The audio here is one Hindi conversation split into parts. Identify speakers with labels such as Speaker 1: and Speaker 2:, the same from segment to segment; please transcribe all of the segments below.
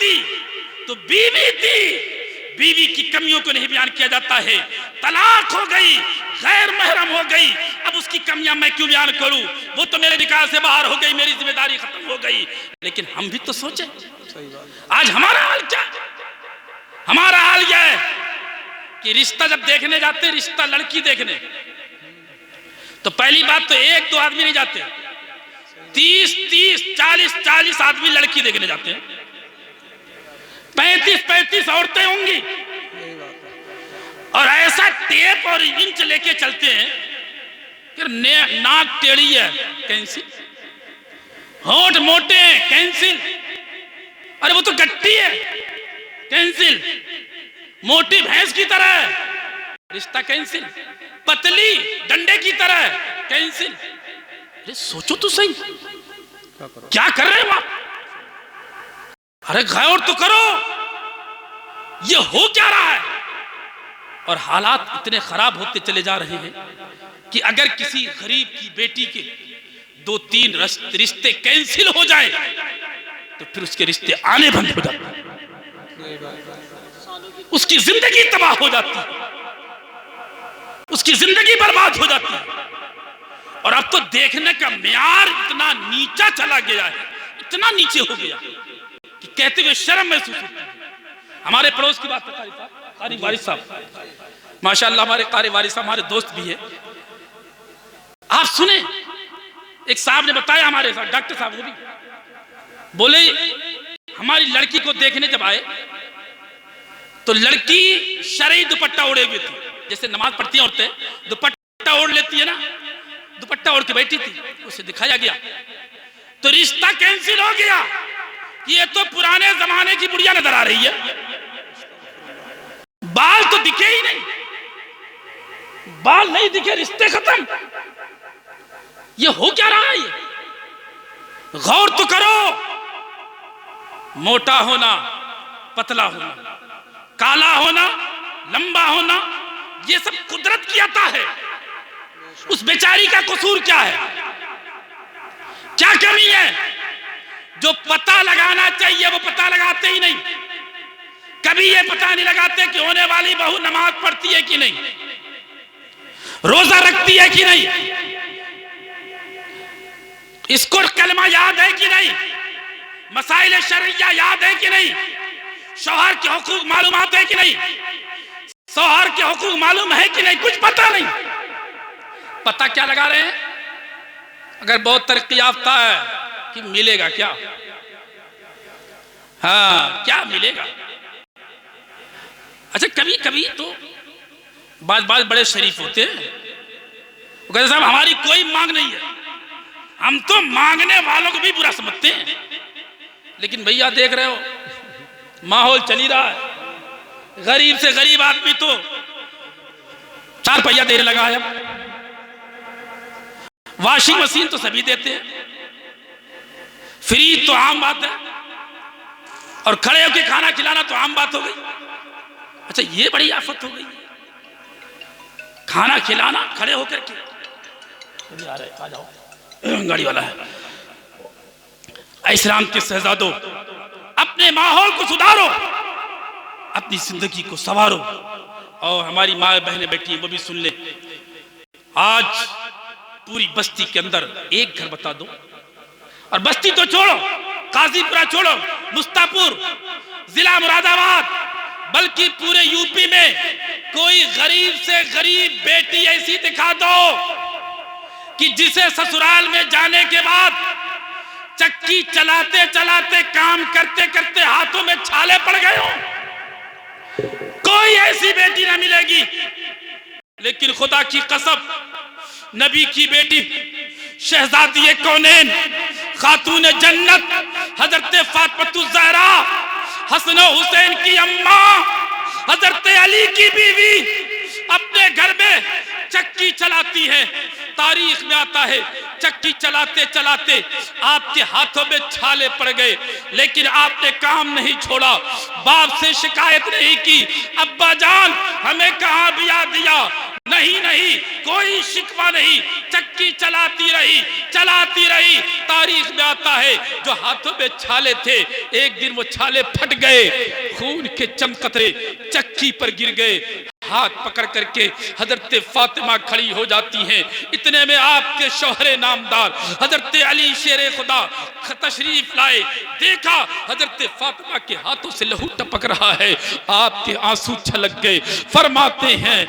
Speaker 1: थी तो बीवी थी, बीवी की कमियों को नहीं बयान किया जाता है। तलाक हो गई, गैर महरम हो गई, अब उसकी कमियां मैं क्यों बयान करूं, वो तो मेरे निकाह से बाहर हो गई, मेरी जिम्मेदारी खत्म हो गई। लेकिन हम भी तो सोचें, आज हमारा हाल क्या, हमारा हाल यह है कि रिश्ता जब देखने जाते, रिश्ता लड़की देखने, तो पहली बात तो एक दो आदमी नहीं जाते, 30-30, 40-40 आदमी लड़की देखने जाते हैं, 35-35 औरतें होंगी, और ऐसा टेप और इंच लेके चलते हैं कि नाक टेढ़ी है, कैंसिल, होंठ मोटे हैं, कैंसिल, अरे वो तो गट्टी है, कैंसिल, मोटी भैंस की तरह है, रिश्ता कैंसिल, पतली डंडे की तरह है, कैंसिल। अरे सोचो तो सही, क्या कर रहे हो आप, अरे गौर तो करो, ये हो क्या रहा है। और हालात इतने खराब होते चले जा रहे हैं कि अगर किसी गरीब की बेटी के 2-3 रिश्ते कैंसिल हो जाए तो फिर उसके रिश्ते आने बंद हो जाते हैं, उसकी जिंदगी तबाह हो जाती है, उसकी जिंदगी बर्बाद हो जाती है। और अब तो देखने का मियार इतना नीचा चला गया है, इतना नीचे हो गया कि कहते हुए शर्म महसूस होती है। हमारे पड़ोस की बात है, कारी वारिस साहब, माशाअल्लाह हमारे कारी वारिस साहब हमारे दोस्त भी है। आप सुने, एक साहब ने बताया, हमारे साथ डॉक्टर साहब, वो भी बोले हमारी लड़की को देखने जब आए तो लड़की शरई दुपट्टा ओढ़े हुए थी, जैसे नमाज पढ़ती हैं औरतें दुपट्टा ओढ़ लेती है ना, दुपट्टा ओढ़ के बैठी थी, उसे दिखाया गया तो रिश्ता कैंसिल हो गया कि ये तो पुराने जमाने की बुढ़िया नजर आ रही है, बाल तो दिखे ही नहीं, बाल नहीं दिखे, रिश्ते खत्म। ये हो क्या रहा है, ये गौर तो करो, मोटा होना, पतला होना, काला होना, लंबा होना, ये सब कुदरत की अता है। उस बेचारी का कसूर क्या है, क्या कमी है, जो पता लगाना चाहिए वो पता लगाते ही नहीं। कभी ये पता नहीं लगाते कि होने वाली बहू नमाज पढ़ती है कि नहीं, रोजा रखती है कि नहीं, इसको कलमा याद है कि नहीं, मसाइल शरिया याद है कि नहीं, शौहर के हुकूक मालूमात है कि नहीं, शौहर के हुकूक मालूम है कि नहीं, कुछ पता नहीं। पता क्या लगा रहे हैं, अगर बहुत तरक्की याफ्ता है कि मिलेगा क्या, हाँ क्या मिलेगा। अच्छा कभी कभी तो बात बड़े शरीफ होते हैं, वो कहते साहब हमारी कोई मांग नहीं है, हम तो मांगने वालों को भी बुरा समझते हैं। लेकिन भैया देख रहे हो माहौल चली रहा है, गरीब से गरीब आदमी तो 4 पहिया देने लगा है, वॉशिंग मशीन तो सभी देते हैं, फ्रिज तो आम बात है, और खड़े होकर खाना खिलाना तो आम बात हो गई। अच्छा ये बड़ी आफत हो गई, खाना खिलाना खड़े होकर के, आ रहे आ जाओ गाड़ी वाला है। इस्लाम के शहजादों, अपने माहौल को सुधारो, अपनी जिंदगी को संवारो, और हमारी माँ बहनें बैठी हैं वो भी सुन ले। आज पूरी बस्ती के अंदर एक घर बता दो, और बस्ती तो छोड़ो, काजीपुरा छोड़ो, मुस्तापुर, जिला मुरादाबाद, बल्कि पूरे यूपी में कोई गरीब से गरीब बेटी ऐसी दिखा दो कि जिसे ससुराल में जाने के बाद चक्की चलाते चलाते, काम करते करते हाथों में छाले पड़ गए हो, कोई ऐसी बेटी ना मिलेगी। लेकिन खुदा की कसम, नबी की बेटी, शहजादी कौनैन, खातून जन्नत, हजरत फातिमा ज़हरा, हसन हुसैन की अम्मा, हजरत अली की बीवी अपने घर में चक्की चलाती है। तारीख में आता है चक्की चलाते चलाते आपके हाथों में छाले पड़ गए, लेकिन आपने काम नहीं छोड़ा, बाप से शिकायत नहीं की, अब्बा जान हमें कहाँ बिया दिया, नहीं नहीं, कोई शिकवा नहीं, चक्की चलाती रही। तारीख में आता है जो हाथों में छाले थे, एक दिन वो छाले फट गए, खून के चंद कतरे चक्की पर गिर गए। हाथ पकड़ करके हजरत फातिमा खड़ी हो जाती हैं। इतने में आपके शौहरे नामदार हजरत अली शेरे खुदा तशरीफ लाए। देखा हजरत फातिमा के हाथों से लहू टपक रहा है, आपके आंसू छलक गए। फरमाते हैं,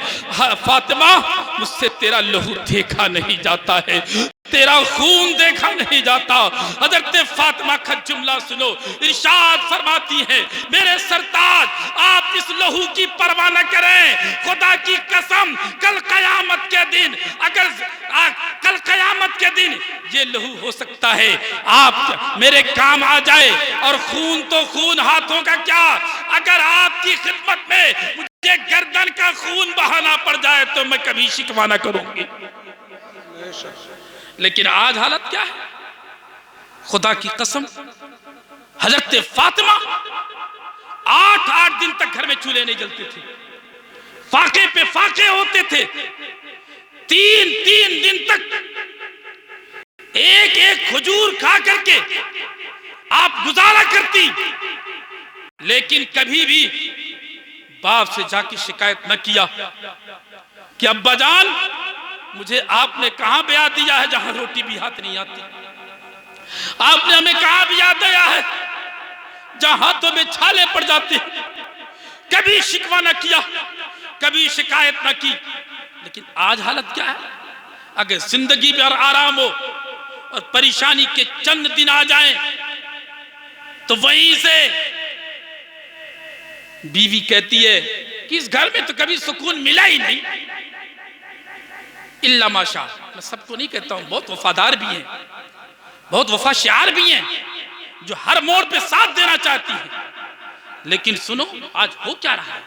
Speaker 1: फातिमा मुझसे तेरा लहू देखा नहीं जाता है, तेरा खून देखा नहीं जाता। हजरत फातिमा का जुमला सुनो, इरशाद फरमाती है, मेरे सरताज आप इस लहू की परवाह न करें, खुदा की कसम कल कयामत के दिन, अगर कल कयामत के दिन ये लहू हो सकता है आप मेरे काम आ जाए, और खून तो खून, हाथों का क्या, अगर आपकी खिदमत में मुझे गर्दन का खून बहाना पड़ जाए तो मैं कभी शिकवा न करूंगी। लेकिन आज हालत क्या है, खुदा की कसम, हजरत फातिमा 8-8 दिन तक घर में चूल्हे नहीं जलते थे, फाके पे फाके होते थे, 3-3 दिन तक एक खजूर खा करके आप गुजारा करती। लेकिन कभी भी बाप से जाके शिकायत न किया कि अब्बा जान मुझे आपने कहां ब्याह दिया है जहां रोटी भी हाथ नहीं आती, आपने हमें कहां ब्याह दिया है जहां हाथों में छाले पड़ जाते हैं। कभी शिकवा न किया, कभी शिकायत न की। लेकिन आज हालत क्या है, अगर जिंदगी में आराम हो और परेशानी के चंद दिन आ जाएं तो वहीं से बीवी कहती है कि इस घर में तो कभी सुकून मिला ही नहीं, इल्ला माशा। मैं सबको नहीं कहता हूं, बहुत वफादार भी हैं, बहुत वफाशियार भी हैं, जो हर मोड़ पे साथ देना चाहती हैं। लेकिन सुनो आज हो क्या रहा है,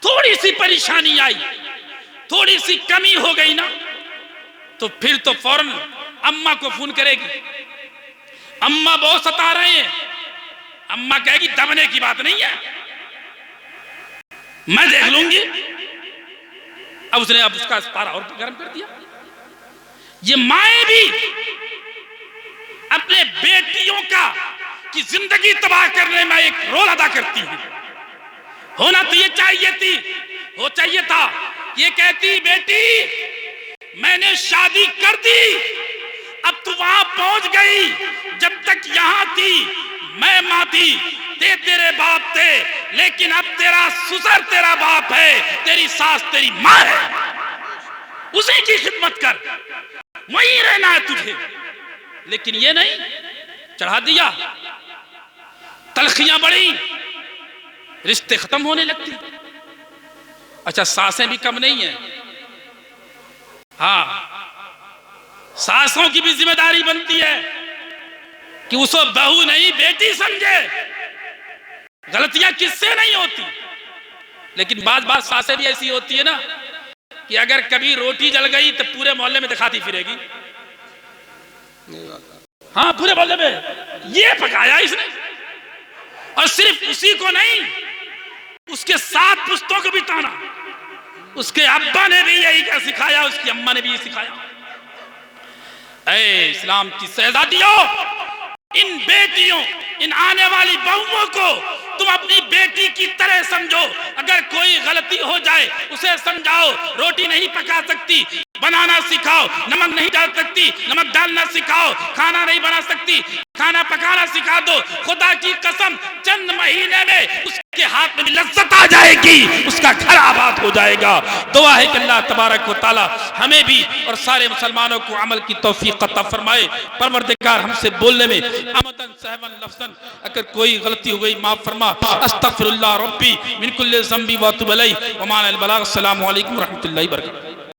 Speaker 1: थोड़ी सी परेशानी आई, थोड़ी सी कमी हो गई ना, तो फिर तो फौरन अम्मा को फोन करेगी, अम्मा बहुत सता रहे हैं। अम्मा कहेगी दबने की बात नहीं है, मैं देख लूंगी। अब उसका पारा और गर्म कर दिया। ये माएं भी अपने बेटियों का की जिंदगी तबाह करने में एक रोल अदा करती हैं। होना तो ये चाहिए था, ये कहती बेटी मैंने शादी कर दी, अब तू वहां पहुंच गई, जब तक यहां थी मैं मां थी, तेरे बाप थे, लेकिन अब तेरा ससुर तेरा बाप है, तेरी सास तेरी मां है, उसी की खिदमत कर, वहीं रहना है तुझे। लेकिन ये नहीं, चढ़ा दिया, तलखियां बढ़ी, रिश्ते खत्म होने लगती। अच्छा सासें भी कम नहीं है, हाँ सासों की भी जिम्मेदारी बनती है कि उसको बहू नहीं बेटी समझे। गलतियां किससे नहीं होती, लेकिन बात सासें भी ऐसी होती है ना कि अगर कभी रोटी जल गई तो पूरे मोहल्ले में दिखाती फिरेगी। हाँ पूरे मोहल्ले में ये पकाया इसने, और सिर्फ उसी को नहीं उसके 7 पुश्तों को भी ताना। उसके अब्बा ने भी यही सिखाया, उसकी अम्मा ने भी यही सिखाया। ऐ इस्लाम की शहजादियों, इन बेटियों, इन आने वाली बहुओं को तुम अपनी बेटी की तरह समझो। अगर कोई गलती हो जाए उसे समझाओ, रोटी नहीं पका सकती बनाना सिखाओ, नमक नहीं डाल सकती नमक डालना सिखाओ, खाना नहीं बना सकती खाना पकाना सिखा दो। खुदा की कसम चंद महीने में उसके हाथ में लज्जत आ जाएगी, उसका घर आबाद हो जाएगा। दुआ है कि अल्लाह तबारक व तआला हमें भी और सारे मुसलमानों को अमल की तौफीक अता फरमाए। परवरदिगार हमसे बोलने में अमदन सहवन लफ्ज़न अगर कोई गलती हो गई माफ फरमा। अस्तगफिरुल्लाह रब्बी मिन कुल्लि ज़ंबी व अतूबु इलैहि व मा'अल बलाग। अस्सलामु अलैकुम व रहमतुल्लाहि व बरकातहू।